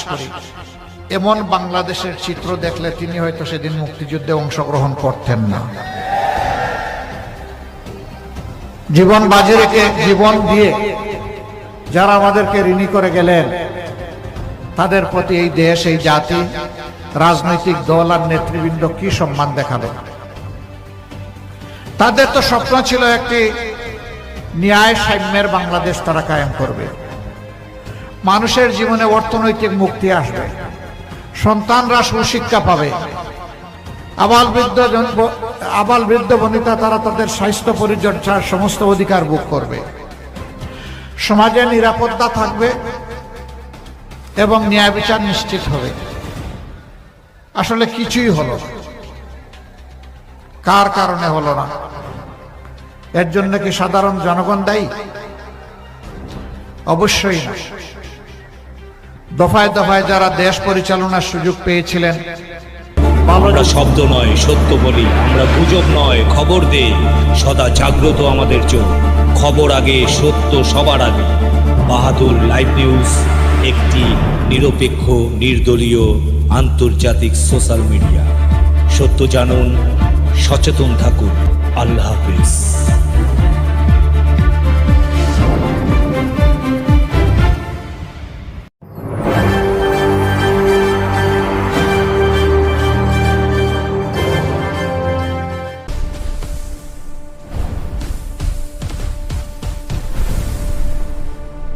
করি, এমন বাংলাদেশের চিত্র দেখলে তিনি হয়তো সেদিন মুক্তিযুদ্ধে অংশগ্রহণ করতেন না। জীবন বাজি রেখে, জীবন দিয়ে যারা আমাদেরকে ঋণী করে গেলেন, তাদের প্রতি এই দেশ, এই জাতি, রাজনৈতিক দল আর নেতৃবৃন্দ কি সম্মান দেখাবে। তাদের তো স্বপ্ন ছিল একটি ন্যায় সাম্যের বাংলাদেশ তারা কায়েম করবে, মানুষের জীবনে অর্থনৈতিক মুক্তি আসবে, সন্তানরা সুশিক্ষা পাবে, আবাল বৃদ্ধ বনিতা তারা তাদের স্বাস্থ্য পরিচর্যার সমস্ত অধিকার ভোগ করবে, সমাজে নিরাপত্তা থাকবে এবং ন্যায় বিচার নিশ্চিত হবে। আসলে কিছুই হলো না। কার কারণে হলো না? এর জন্য কি সাধারণ জনগণ দায়ী? অবশ্যই না। দফায় দফায় যারা দেশ পরিচালনার সুযোগ পেয়েছিলেন, আমরা শব্দ নয় সত্য বলি, আমরা গুজব নয় খবর দেই, সদা জাগ্রত আমাদের চোখ, খবর আগে, সত্য সবার আগে। বাহাদুর লাইভ নিউজ একটি নিরপেক্ষ, নির্দলীয়, আন্তর্জাতিক সোশ্যাল মিডিয়া। সত্য জানুন, সচেতন থাকুন। আল্লাহ হাফেজ।